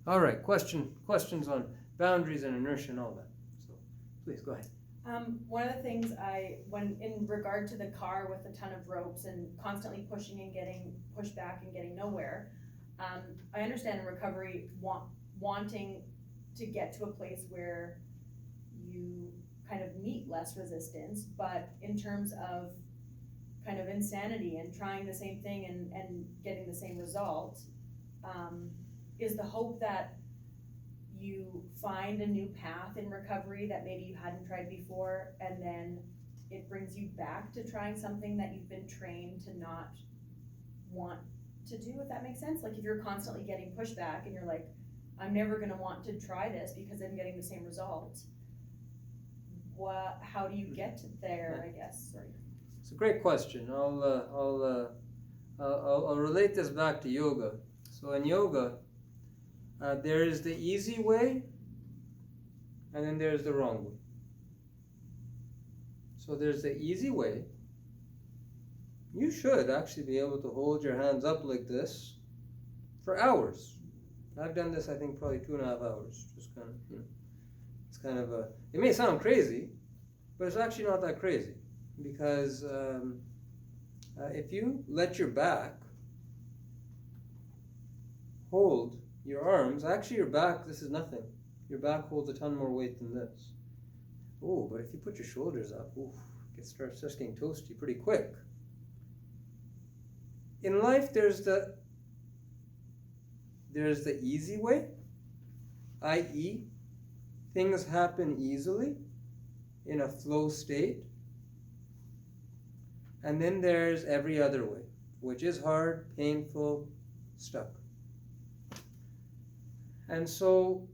All right, questions on boundaries and inertia and all that. So please go ahead. One of the things when in regard to the car with a ton of ropes and constantly pushing and getting pushed back and getting nowhere, I understand in recovery wanting to get to a place where you kind of meet less resistance, but in terms of kind of insanity and trying the same thing and getting the same result, is the hope that you find a new path in recovery that maybe you hadn't tried before, and then it brings you back to trying something that you've been trained to not want to do, if that makes sense? Like if you're constantly getting pushback and you're like, I'm never gonna want to try this because I'm getting the same result. How do you get to there, I guess? Sorry. It's a great question. I'll relate this back to yoga. So in yoga, there is the easy way, and then there's the wrong way. So there's the easy way. You should actually be able to hold your hands up like this for hours. I've done this, I think, probably 2.5 hours. Just kind of, it's kind of a. It may sound crazy, but it's actually not that crazy, because if you let your back hold your arms, actually your back, this is nothing. Your back holds a ton more weight than this. Oh, but if you put your shoulders up, it starts getting toasty pretty quick. In life, there's the easy way, i.e., things happen easily in a flow state. And then there's every other way, which is hard, painful, stuck. And so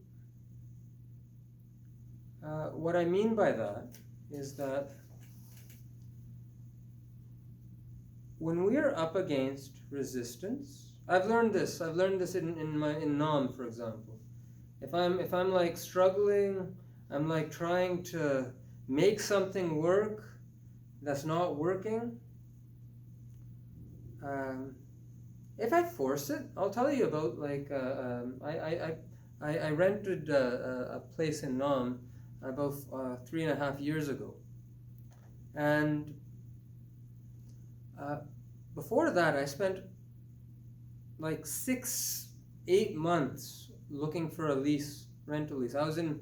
what I mean by that is that when we are up against resistance, I've learned this in NAM, for example. If I'm like struggling, I'm like trying to make something work that's not working. If I force it, I'll tell you about like I rented a place in Nam about 3.5 years ago, and before that I spent like 6-8 months looking for a rental lease. I was in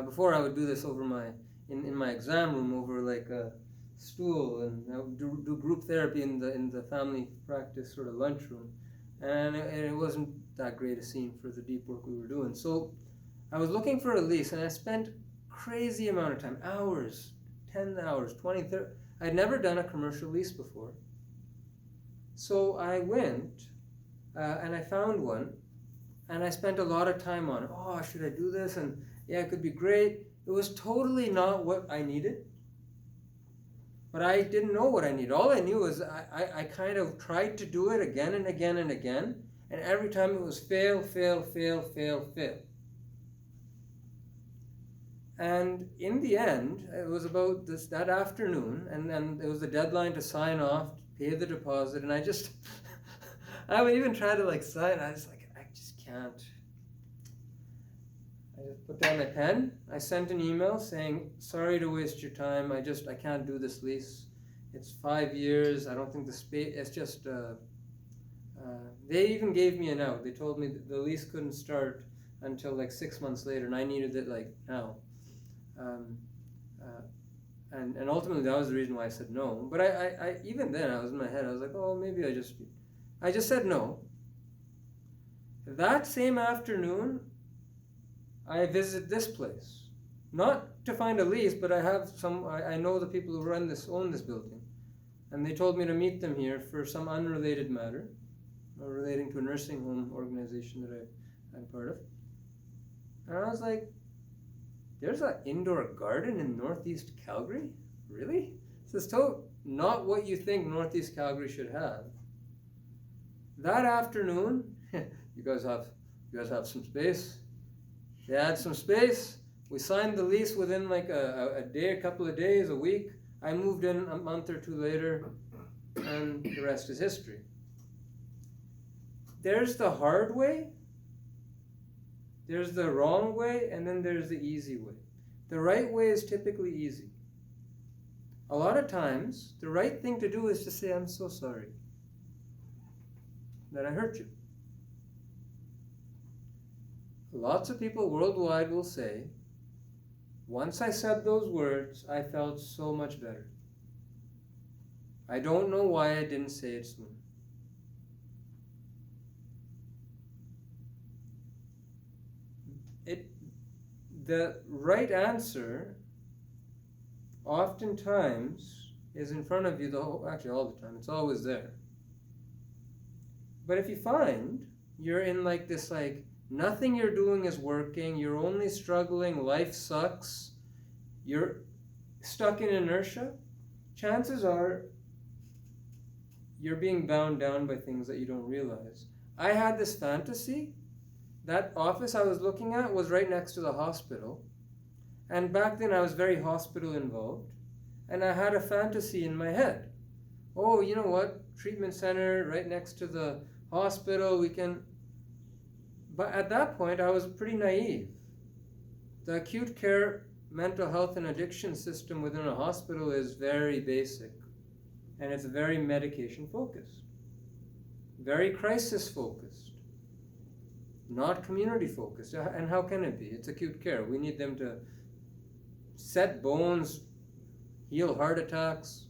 before I would do this over in my exam room over like a stool, and I would do group therapy in the family practice sort of lunchroom, and it wasn't that great a scene for the deep work we were doing. So I was looking for a lease, and I spent crazy amount of time, hours, 10 hours, 20, 30. I'd never done a commercial lease before. So I went and I found one, and I spent a lot of time on it. Oh, should I do this? And yeah, it could be great. It was totally not what I needed. But I didn't know what I needed. All I knew was I kind of tried to do it again and again and again, and every time it was fail. And in the end, it was about that afternoon, and then it was the deadline to sign off, pay the deposit, and I just, I would even try to like sign, I just can't. I just put down my pen, I sent an email saying, sorry to waste your time, I can't do this lease. It's 5 years, I don't think the space, it's just, they even gave me an out. They told me that the lease couldn't start until like 6 months later, and I needed it like now. And ultimately that was the reason why I said no. But I even then I was in my head, I was like, oh, maybe I just said no. That same afternoon, I visited this place, not to find a lease, but I know the people who own this building, and they told me to meet them here for some unrelated matter, relating to a nursing home organization that I'm part of. And I was like, there's an indoor garden in Northeast Calgary? Really? This is not what you think Northeast Calgary should have. That afternoon, you guys have some space? They had some space. We signed the lease within like a day, a couple of days, a week. I moved in a month or two later, and the rest is history. There's the hard way, There's the wrong way, and then there's the easy way. The right way is typically easy. A lot of times, the right thing to do is to say, I'm so sorry that I hurt you. Lots of people worldwide will say, once I said those words, I felt so much better. I don't know why I didn't say it sooner. The right answer oftentimes is in front of you, actually all the time, it's always there. But if you find you're in like this, like nothing you're doing is working, you're only struggling, life sucks, you're stuck in inertia, chances are you're being bound down by things that you don't realize. I had this fantasy. That office I was looking at was right next to the hospital. And back then I was very hospital involved. And I had a fantasy in my head. Oh, you know what? Treatment center right next to the hospital, we can... But at that point I was pretty naive. The acute care mental health and addiction system within a hospital is very basic. And it's very medication focused. Very crisis focused. Not community focused. And how can it be? It's acute care. We need them to set bones, heal heart attacks,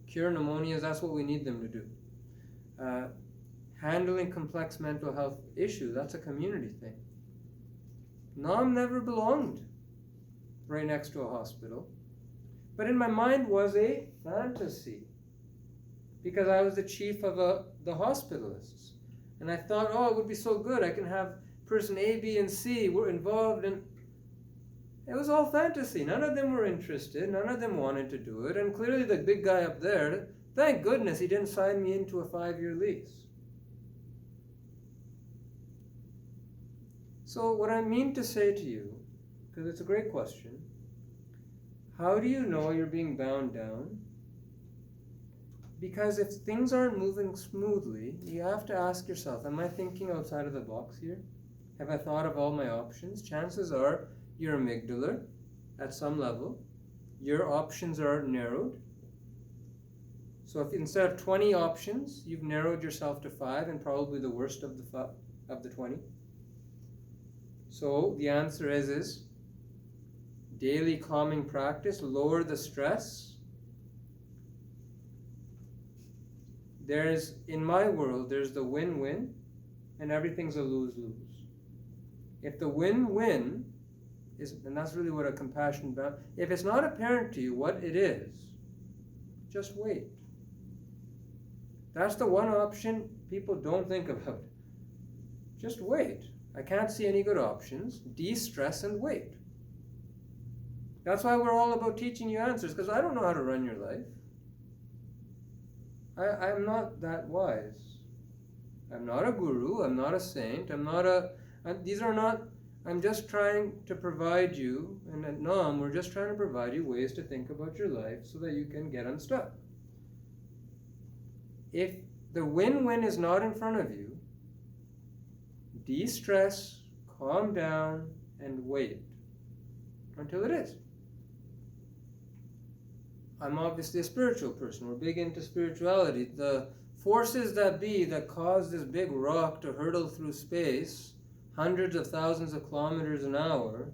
cure pneumonias. That's what we need them to do. Handling complex mental health issues, that's a community thing. Nam never belonged right next to a hospital. But in my mind was a fantasy. Because I was the chief of the hospitalists. And I thought, oh, it would be so good. I can have person A, B, and C were involved, and it was all fantasy. None of them were interested. None of them wanted to do it. And clearly the big guy up there, thank goodness he didn't sign me into a 5-year lease. So what I mean to say to you, because it's a great question, how do you know you're being bound down? Because if things aren't moving smoothly, you have to ask yourself, am I thinking outside of the box here? Have I thought of all my options? Chances are you're amygdala at some level. Your options are narrowed. So if instead of 20 options, you've narrowed yourself to 5 and probably the worst of the 20. So the answer is daily calming practice, lower the stress. In my world, there's the win-win, and everything's a lose-lose. If the win-win is, and that's really what a compassion about, if it's not apparent to you what it is, just wait. That's the one option people don't think about. Just wait. I can't see any good options. De-stress and wait. That's why we're all about teaching you answers, because I don't know how to run your life. I'm not that wise. I'm not a guru. I'm not a saint. I'm just trying to provide you, and at NAM, we're just trying to provide you ways to think about your life so that you can get unstuck. If the win-win is not in front of you, de-stress, calm down, and wait until it is. I'm obviously a spiritual person. We're big into spirituality. The forces that be that cause this big rock to hurtle through space, hundreds of thousands of kilometers an hour,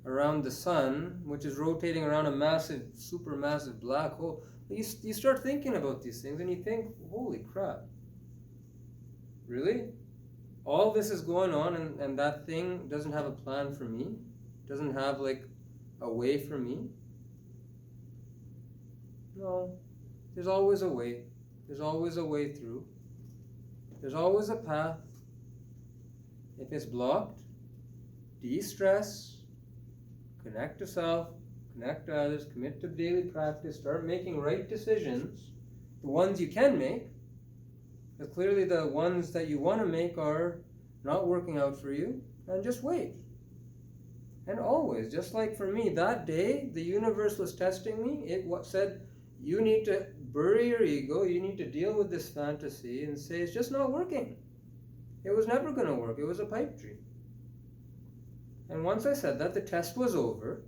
around the sun, which is rotating around a massive, supermassive black hole. You start thinking about these things and you think, holy crap. Really? All this is going on and that thing doesn't have a plan for me? Doesn't have like a way for me? No, there's always a way. There's always a way through. There's always a path. If it's blocked, de-stress, connect to self, connect to others, commit to daily practice, start making right decisions, the ones you can make, because clearly the ones that you want to make are not working out for you, and just wait. And always, just like for me, that day, the universe was testing me. It said, you need to bury your ego, you need to deal with this fantasy and say, it's just not working. It was never going to work. It was a pipe dream. And once I said that, the test was over,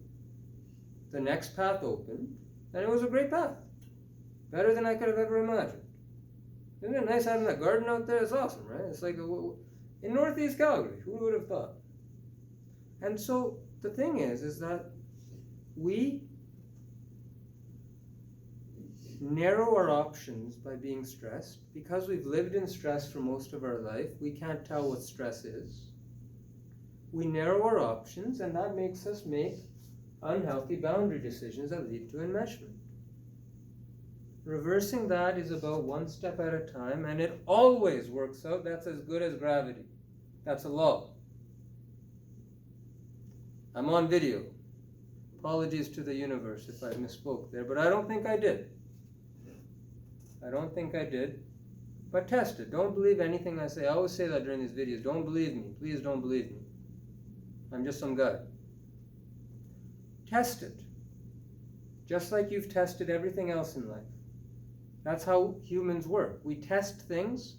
the next path opened, and it was a great path. Better than I could have ever imagined. Isn't it nice having that garden out there? It's awesome, right? It's like in Northeast Calgary. Who would have thought? And so the thing is that we narrow our options by being stressed. Because we've lived in stress for most of our life, we can't tell what stress is. We narrow our options, and that makes us make unhealthy boundary decisions that lead to enmeshment. Reversing that is about one step at a time, and it always works out. That's as good as gravity. That's a law. I'm on video. Apologies to the universe if I misspoke there, but I don't think I did. But test it. Don't believe anything I say. I always say that during these videos. Don't believe me. Please don't believe me. I'm just some guy. Test it. Just like you've tested everything else in life. That's how humans work. We test things.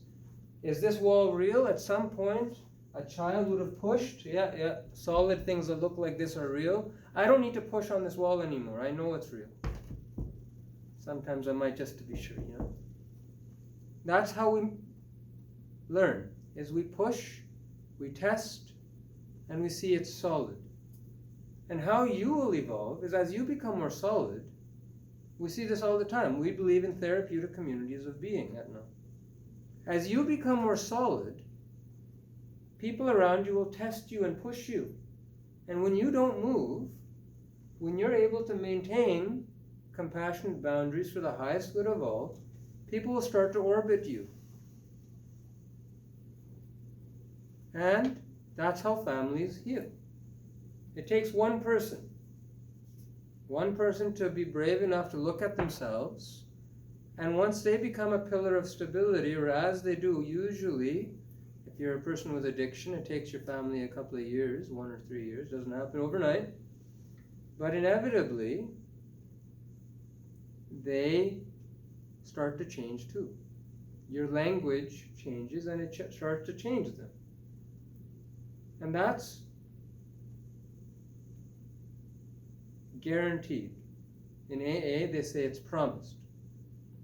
Is this wall real? At some point, a child would have pushed. Yeah, solid things that look like this are real. I don't need to push on this wall anymore. I know it's real. Sometimes I might just to be sure, That's how we learn, is we push, we test, and we see it's solid. And how you will evolve is as you become more solid. We see this all the time. We believe in therapeutic communities of being at NO. As you become more solid, people around you will test you and push you. And when you don't move, when you're able to maintain compassionate boundaries for the highest good of all, people will start to orbit you. And that's how families heal. It takes one person to be brave enough to look at themselves, and once they become a pillar of stability, or as they do, usually, if you're a person with addiction, it takes your family a couple of years, 1 or 3 years, doesn't happen overnight, but inevitably, they start to change too. Your language changes and it starts to change them. And that's guaranteed. In AA, they say it's promised.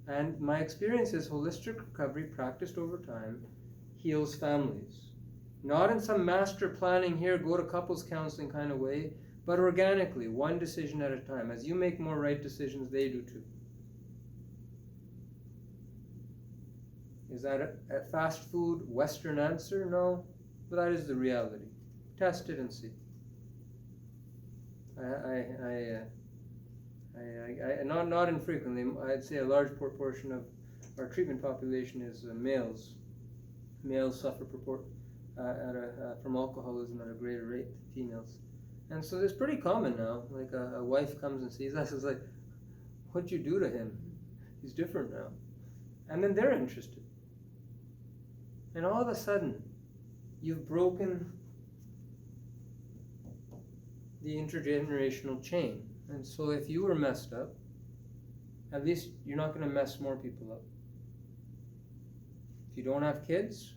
And my experience is holistic recovery practiced over time heals families. Not in some master planning here, go to couples counseling kind of way, but organically, one decision at a time. As you make more right decisions, they do too. Is that a fast food Western answer? No, but that is the reality. Test it and see. Not infrequently, I'd say a large proportion of our treatment population is males. Males suffer from alcoholism at a greater rate than females. And so it's pretty common now. Like a wife comes and sees us, is like, what'd you do to him? He's different now. And then they're interested. And all of a sudden, you've broken the intergenerational chain. And so if you were messed up, at least you're not going to mess more people up. If you don't have kids,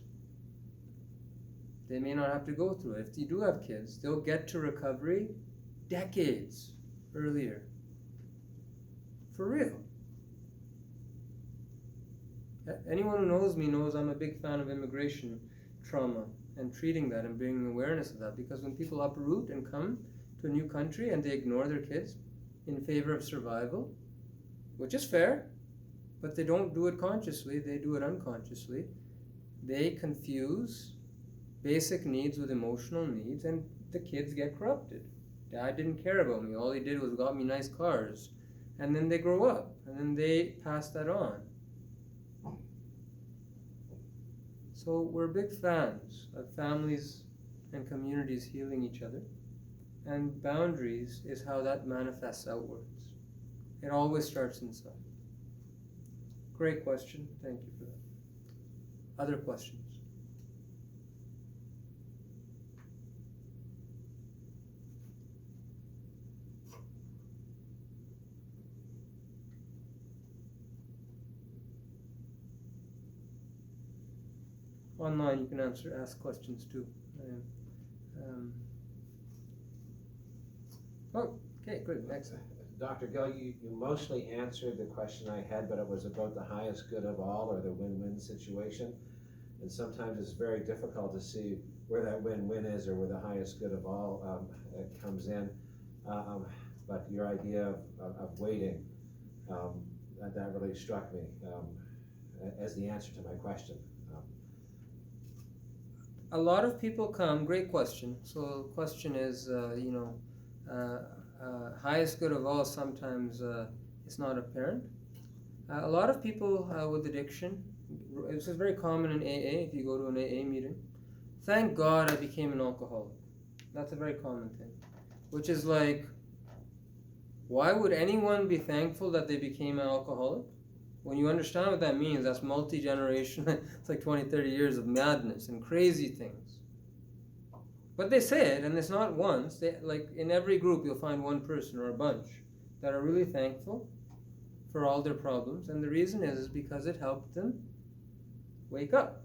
they may not have to go through it. If you do have kids, they'll get to recovery decades earlier. For real. Anyone who knows me knows I'm a big fan of immigration trauma and treating that and bringing awareness of that, because when people uproot and come to a new country and they ignore their kids in favor of survival, which is fair, but they don't do it consciously, they do it unconsciously. They confuse basic needs with emotional needs, and the kids get corrupted. Dad didn't care about me, all he did was got me nice cars. And then they grow up, and then they pass that on. So we're big fans of families and communities healing each other. And boundaries is how that manifests outwards. It always starts inside. Great question. Thank you for that. Other questions? Online, you can ask questions too. Oh, okay, good, excellent. Dr. Gill, you mostly answered the question I had, but it was about the highest good of all, or the win-win situation. And sometimes it's very difficult to see where that win-win is, or where the highest good of all comes in. But your idea of waiting, that really struck me as the answer to my question. A lot of people come, great question. So the question is, highest good of all, sometimes it's not apparent. A lot of people with addiction, this is very common in AA, if you go to an AA meeting. Thank God I became an alcoholic. That's a very common thing. Which is like, why would anyone be thankful that they became an alcoholic? When you understand what that means, that's multi-generational, it's like 20, 30 years of madness and crazy things. But they say it, and it's not once. Like in every group, you'll find one person or a bunch that are really thankful for all their problems. And the reason is because it helped them wake up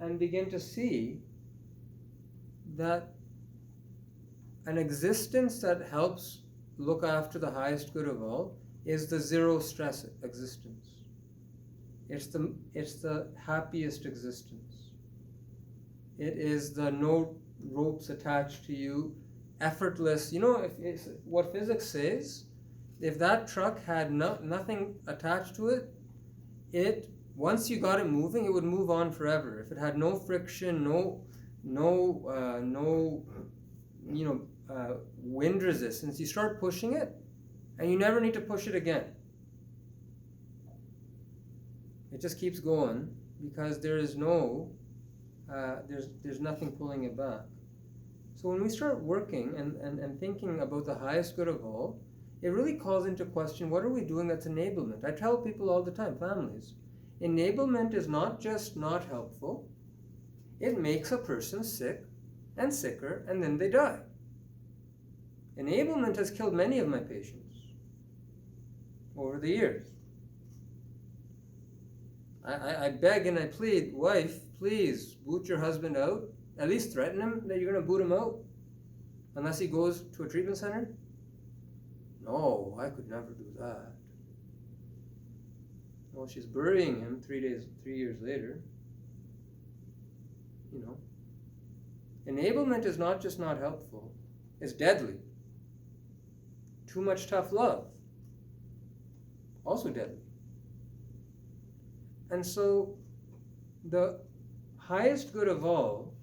and begin to see that an existence that helps look after the highest good of all is the zero stress existence. It's the happiest existence. It is the no ropes attached to you, effortless. You know, what physics says, if that truck had nothing attached to it, once you got it moving, it would move on forever. If it had no friction, no wind resistance, you start pushing it, and you never need to push it again. It just keeps going because there is there's nothing pulling it back. So when we start working and thinking about the highest good of all, it really calls into question, what are we doing that's enablement? I tell people all the time, families, enablement is not just not helpful, it makes a person sick and sicker, and then they die. Enablement has killed many of my patients over the years. I beg and I plead, wife, please boot your husband out. At least threaten him that you're going to boot him out unless he goes to a treatment center. No, I could never do that. Well, she's burying him 3 years later. You know, enablement is not just not helpful, it's deadly. Too much tough love, also deadly. And so the highest good of all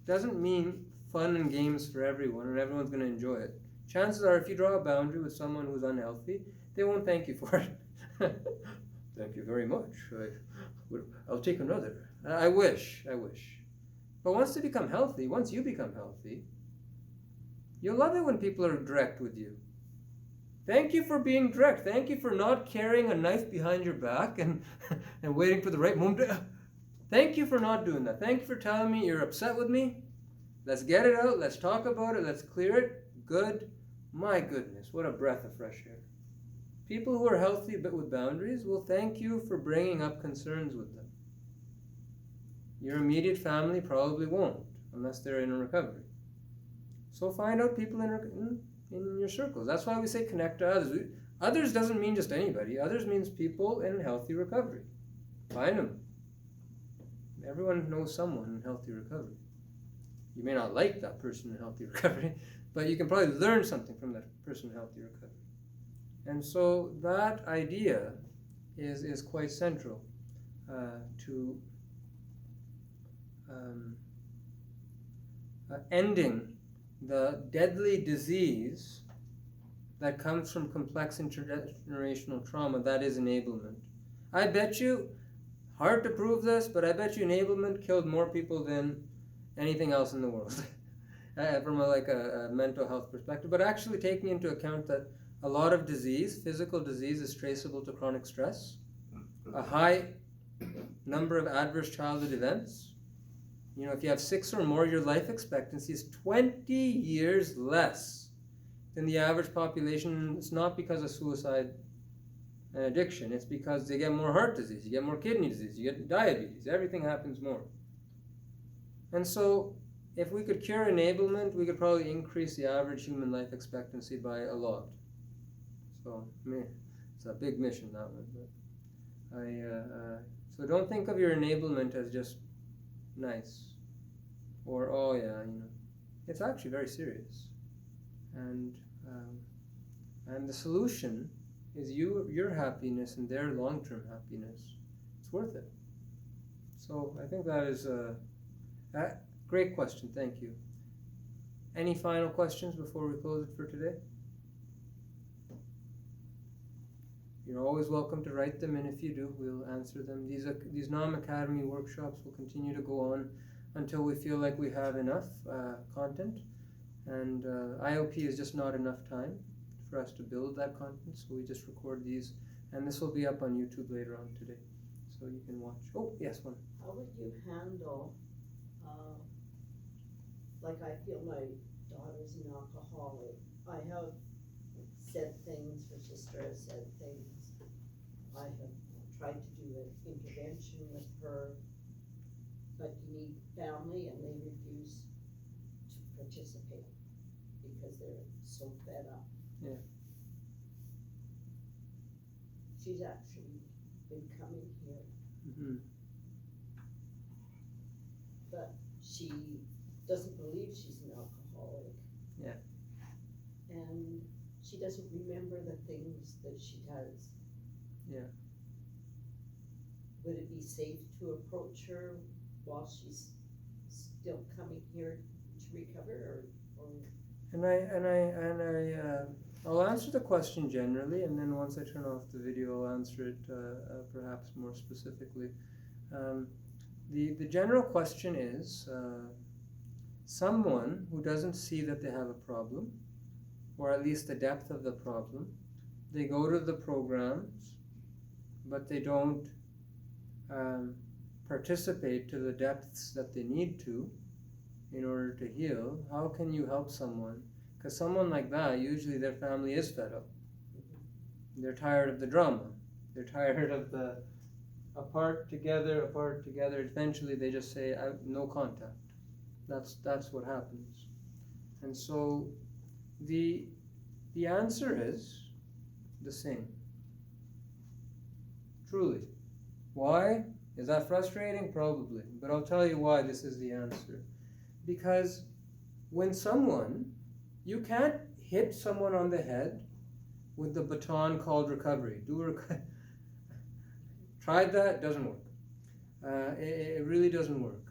doesn't mean fun and games for everyone and everyone's going to enjoy it. Chances are, if you draw a boundary with someone who's unhealthy, they won't thank you for it. Thank you very much. I'll take another. I wish. But once you become healthy, you'll love it when people are direct with you. Thank you for being direct. Thank you for not carrying a knife behind your back and waiting for the right moment. Thank you for not doing that. Thank you for telling me you're upset with me. Let's get it out. Let's talk about it. Let's clear it. Good. My goodness, what a breath of fresh air. People who are healthy but with boundaries will thank you for bringing up concerns with them. Your immediate family probably won't, unless they're in recovery. So find out people in your circles. That's why we say connect to others. Others doesn't mean just anybody. Others means people in healthy recovery. Find them. Everyone knows someone in healthy recovery. You may not like that person in healthy recovery, but you can probably learn something from that person in healthy recovery. And so that idea is quite central to ending the deadly disease that comes from complex intergenerational trauma, that is enablement. I bet you, hard to prove this, but I bet you enablement killed more people than anything else in the world from a mental health perspective, but actually taking into account that a lot of disease, physical disease, is traceable to chronic stress, a high number of adverse childhood events. You know, if you have 6 or more, your life expectancy is 20 years less than the average population. It's not because of suicide and addiction. It's because they get more heart disease, you get more kidney disease, you get diabetes, everything happens more. And so if we could cure enablement, we could probably increase the average human life expectancy by a lot. So, it's a big mission, that one. But so don't think of your enablement as just nice, or oh yeah, it's actually very serious, and the solution is your happiness and their long-term happiness. It's worth it. So I think that is a great question. Thank you. Any final questions before we close it for today? You're always welcome to write them, and if you do, we'll answer them. These Nam Academy workshops will continue to go on until we feel like we have enough content, and IOP is just not enough time for us to build that content, so we just record these, and this will be up on YouTube later on today, so you can watch. Oh, yes, one. How would you handle, like I feel my daughter's an alcoholic. I have said things, her sister has said things. I have tried to do an intervention with her, but you need family and they refuse to participate because they're so fed up. Yeah. She's actually been coming here, Mm-hmm. but she doesn't believe she's an alcoholic. Yeah. And she doesn't remember the things that she does. Yeah. Would it be safe to approach her while she's still coming here to recover, or? I'll answer the question generally, and then once I turn off the video, I'll answer it perhaps more specifically. The general question is someone who doesn't see that they have a problem, or at least the depth of the problem. They go to the programs, but they don't participate to the depths that they need to in order to heal. How can you help someone? Because someone like that, usually their family is fed up. They're tired of the drama. They're tired of the apart together. Eventually they just say, no contact. That's what happens. And so the answer is the same. Truly. Why? Is that frustrating? Probably. But I'll tell you why this is the answer. Because when you can't hit someone on the head with the baton called recovery. Tried that, doesn't work. It really doesn't work.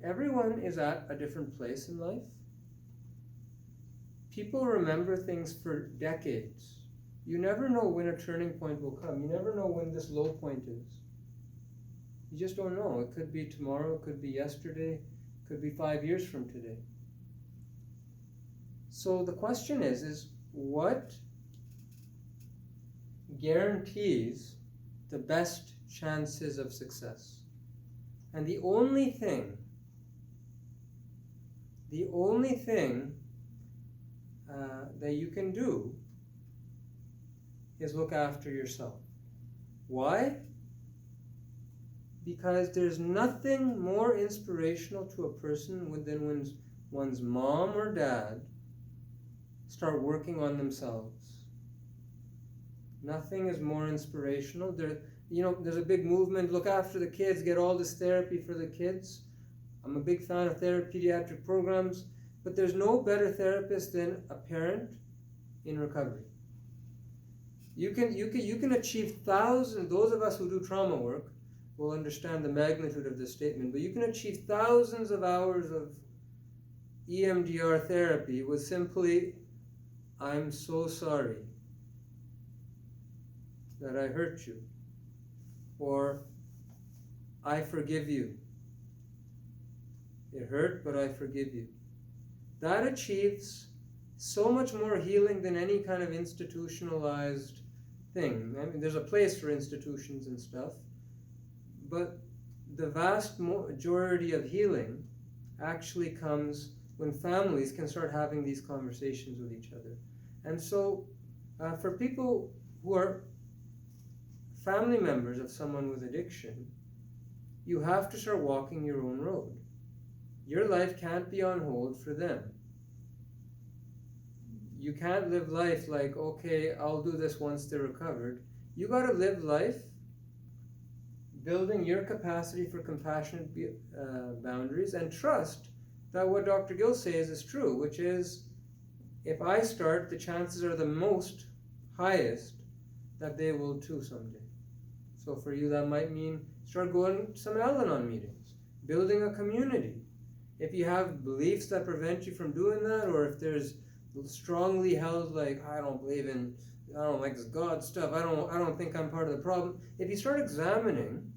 Everyone is at a different place in life. People remember things for decades. You never know when a turning point will come. You never know when this low point is. You just don't know. It could be tomorrow, it could be yesterday, it could be 5 years from today. So the question is what guarantees the best chances of success? And the only thing that you can do is look after yourself. Why? Because there's nothing more inspirational to a person than when one's mom or dad start working on themselves. Nothing is more inspirational. There's a big movement, look after the kids, get all this therapy for the kids. I'm a big fan of pediatric programs, but there's no better therapist than a parent in recovery. You can achieve thousands. Those of us who do trauma work will understand the magnitude of this statement, but you can achieve thousands of hours of EMDR therapy with simply, I'm so sorry that I hurt you, or I forgive you. It hurt, but I forgive you. That achieves so much more healing than any kind of institutionalized thing. I mean, there's a place for institutions and stuff, but the vast majority of healing actually comes when families can start having these conversations with each other. And so for people who are family members of someone with addiction, you have to start walking your own road. your life can't be on hold for them. You can't live life like, okay, I'll do this once they're recovered. You got to live life building your capacity for compassionate boundaries, and trust that what Dr. Gill says is true, which is, if I start, the chances are the most highest that they will too someday. So for you, that might mean start going to some Al-Anon meetings, building a community. If you have beliefs that prevent you from doing that, or if there's strongly held, like, I don't like this God stuff, I don't think I'm part of the problem. If you start examining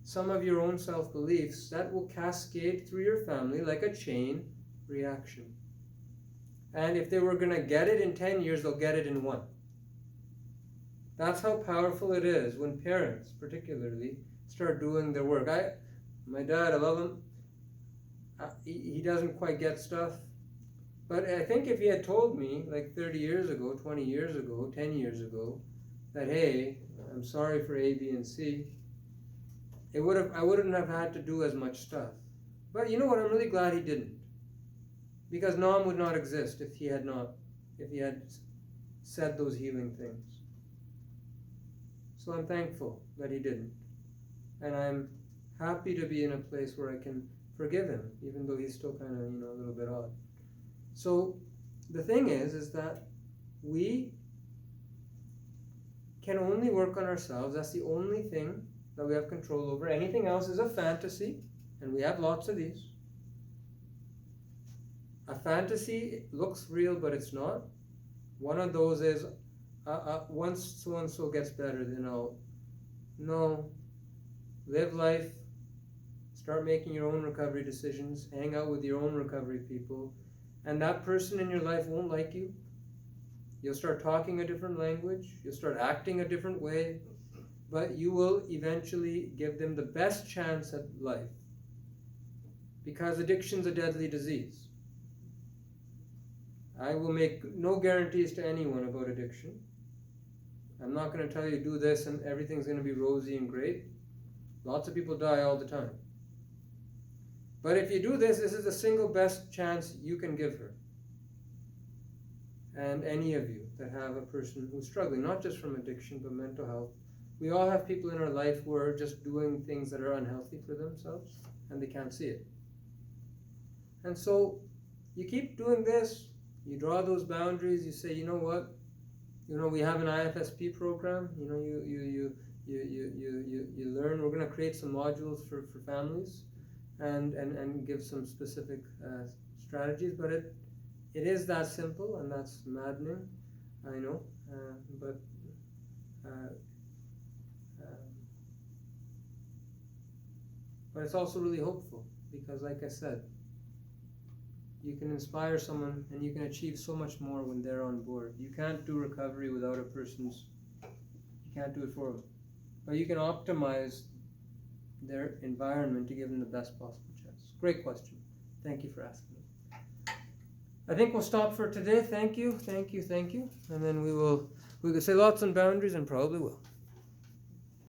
some of your own self-beliefs, that will cascade through your family like a chain reaction. And if they were going to get it in 10 years, they'll get it in 1. That's how powerful it is when parents, particularly, start doing their work. My dad, I love him. He doesn't quite get stuff. But I think if he had told me, like 30 years ago, 20 years ago, 10 years ago, that, hey, I'm sorry for A, B, and C, I wouldn't have had to do as much stuff. But you know what? I'm really glad he didn't. Because Nam would not exist if he had said those healing things. So I'm thankful that he didn't. And I'm happy to be in a place where I can forgive him, even though he's still kind of, a little bit odd. So the thing is that we can only work on ourselves. That's the only thing that we have control over. Anything else is a fantasy, and we have lots of these. A fantasy looks real, but it's not. One of those is, once so-and-so gets better, then no, live life, start making your own recovery decisions, hang out with your own recovery people, and that person in your life won't like you. You'll start talking a different language, you'll start acting a different way, but you will eventually give them the best chance at life. Because addiction's a deadly disease. I will make no guarantees to anyone about addiction. I'm not going to tell you do this and everything's going to be rosy and great. Lots of people die all the time. But if you do this is the single best chance you can give her. And any of you that have a person who's struggling, not just from addiction, but mental health. We all have people in our life who are just doing things that are unhealthy for themselves, and they can't see it. And so you keep doing this, you draw those boundaries, you say, you know what, we have an IFSP program, you learn, we're going to create some modules for families and give some specific strategies, but it is that simple, and that's maddening, I know, but it's also really hopeful, because like I said, you can inspire someone and you can achieve so much more when they're on board. You can't do recovery without you can't do it for them. But you can optimize their environment to give them the best possible chance. Great question. Thank you for asking it. I think we'll stop for today. Thank you. And then we could say lots on boundaries, and probably will.